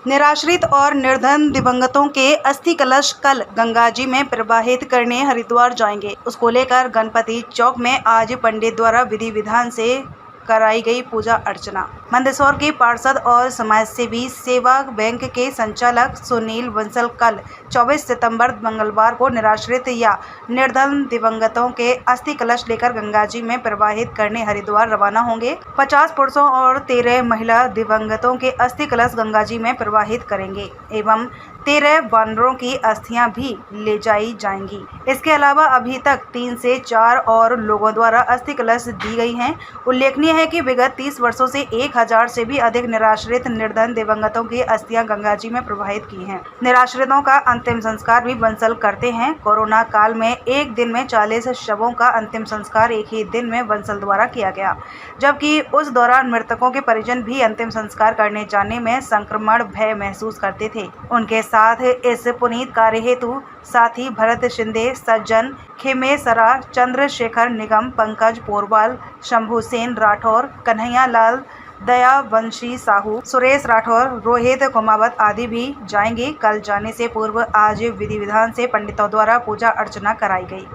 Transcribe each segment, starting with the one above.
निराश्रित और निर्धन दिवंगतों के अस्थि कलश कल गंगा जी में प्रवाहित करने हरिद्वार जाएंगे। उसको लेकर गणपति चौक में आज पंडित द्वारा विधि विधान से कराई गई पूजा अर्चना। मंदसौर के पार्षद और समाजसेवी सेवा बैंक के संचालक सुनील बंसल कल 24 सितंबर मंगलवार को निराश्रित या निर्धन दिवंगतों के अस्थि कलश लेकर गंगा जी में प्रवाहित करने हरिद्वार रवाना होंगे। 50 पुरुषों और 13 महिला दिवंगतों के अस्थि कलश गंगा जी में प्रवाहित करेंगे एवं 13 वानरों की अस्थियां भी ले जाई जाएंगी। इसके अलावा अभी तक 3 से 4 और लोगों द्वारा अस्थि कलश दी गई हैं। उल्लेखनीय है कि विगत 30 वर्षों से 1000 से भी अधिक निराश्रित निर्धन दिवंगतों की अस्थियां गंगा जी में प्रवाहित की हैं। निराश्रितों का अंतिम संस्कार भी बंसल करते हैं। कोरोना काल में एक दिन में 40 शवों का अंतिम संस्कार एक ही दिन में बंसल द्वारा किया गया, जबकि उस दौरान मृतकों के परिजन भी अंतिम संस्कार करने जाने में संक्रमण भय महसूस करते थे। उनके साथ इस पुनीत कार्य हेतु साथी भरत शिंदे, सज्जन खेमेसरा, चंद्रशेखर निगम, पंकज पोरवाल, शंभू सेन राठौर, कन्हैया लाल, दया वंशी साहू, सुरेश राठौर, रोहित कुमावत आदि भी जाएंगे। कल जाने से पूर्व आज विधि विधान से पंडितों द्वारा पूजा अर्चना कराई गई।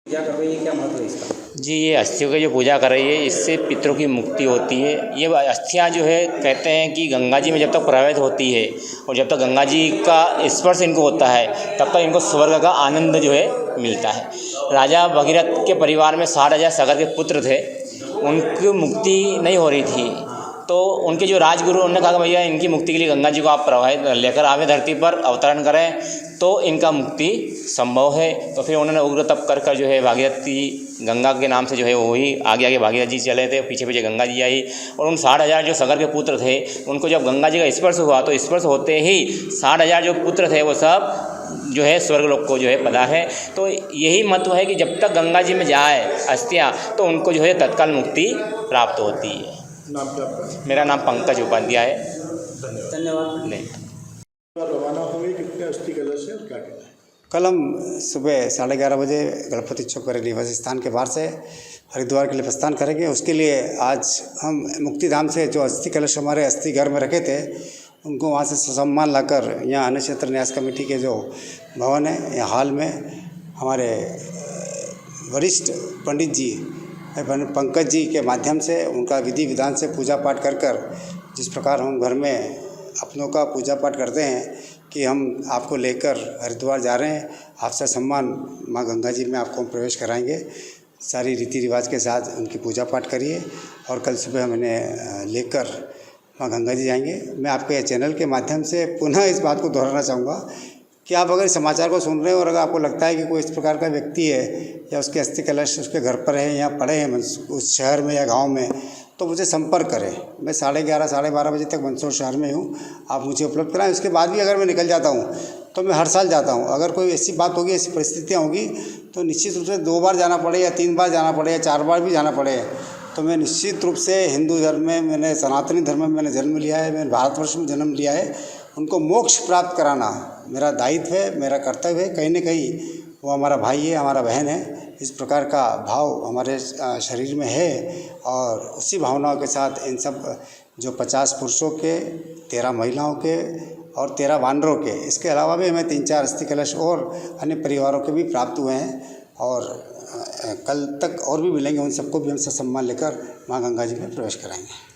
पूजा कर रही है, क्या महत्व है इसका? जी, ये अस्थियों की जो पूजा कर रही है इससे पितरों की मुक्ति होती है। ये अस्थियाँ जो है कहते हैं कि गंगा जी में जब तक प्रवाहित होती है और जब तक गंगा जी का स्पर्श इनको होता है तब तक इनको स्वर्ग का आनंद जो है मिलता है। राजा भगीरथ के परिवार में 60,000 सगर के पुत्र थे, उनकी मुक्ति नहीं हो रही थी, तो उनके जो राजगुरु उन्होंने कहा कि भैया इनकी मुक्ति के लिए गंगा जी को आप प्रवाहित लेकर आवे, धरती पर अवतरण करें तो इनका मुक्ति संभव है। तो फिर उन्होंने उग्र तप कर जो है भागीरथी गंगा के नाम से जो है वही आगे आगे भागीरथ जी चले थे, पीछे पीछे गंगा जी आई और उन 60,000 जो सगर के पुत्र थे उनको जब गंगा जी का स्पर्श हुआ तो स्पर्श होते ही 60,000 जो पुत्र थे वो सब जो है स्वर्गलोक को जो है पदा है। तो यही महत्व है कि जब तक गंगा जी में जाए अस्थियाँ तो उनको जो है तत्काल मुक्ति प्राप्त होती है। नाम क्या आपका? मेरा नाम पंकज उपाध्याय है। धन्यवाद। नहीं, रवाना होंगे, कितने अस्थि कलश है और क्या कहना है? कल हम सुबह 11:30 बजे गणपति चौक पर निवास स्थान के बाहर से हरिद्वार के लिए प्रस्थान करेंगे। उसके लिए आज हम मुक्तिधाम से जो अस्थि कलश हमारे अस्थि घर में रखे थे उनको वहाँ से सम्मान लाकर यहाँ अन्न क्षेत्र न्यास कमेटी के जो भवन है यहाँ हाल में हमारे वरिष्ठ पंडित जी पंकज जी के माध्यम से उनका विधि विधान से पूजा पाठ कर जिस प्रकार हम घर में अपनों का पूजा पाठ करते हैं कि हम आपको लेकर हरिद्वार जा रहे हैं, आपसे सम्मान माँ गंगा जी में आपको हम प्रवेश कराएंगे। सारी रीति रिवाज के साथ उनकी पूजा पाठ करिए और कल सुबह हम इन्हें लेकर माँ गंगा जी जाएंगे। मैं आपके चैनल के माध्यम से पुनः इस बात को दोहराना चाहूँगा कि आप अगर समाचार को सुन रहे हो और अगर आपको लगता है कि कोई इस प्रकार का व्यक्ति है या उसके अस्थि कलश उसके घर पर है या पड़े हैं उस शहर में या गांव में, तो मुझे संपर्क करें। मैं 11:30 साढ़े 12 बजे तक मंदसौर शहर में हूँ, आप मुझे उपलब्ध कराएं। उसके बाद भी अगर मैं निकल जाता हूँ तो मैं हर साल जाता हूँ। अगर कोई ऐसी बात होगी, ऐसी परिस्थितियाँ होगी तो निश्चित रूप से 2 बार जाना पड़े या 3 बार जाना पड़े या 4 बार भी जाना पड़े, तो मैं निश्चित रूप से हिंदू धर्म में मैंने सनातनी धर्म में मैंने जन्म लिया है, मैंने भारतवर्ष में जन्म लिया है, उनको मोक्ष प्राप्त कराना मेरा दायित्व है, मेरा कर्तव्य है। कहीं न कहीं वो हमारा भाई है, हमारा बहन है। इस प्रकार का भाव हमारे शरीर में है और उसी भावनाओं के साथ इन सब जो 50 पुरुषों के, 13 महिलाओं के और 13 वानरों के, इसके अलावा भी हमें 3-4 अस्थि कलश और अन्य परिवारों के भी प्राप्त हुए हैं और कल तक और भी मिलेंगे। उन सबको भी हम सम्मान लेकर माँ गंगा जी में प्रवेश कराएंगे।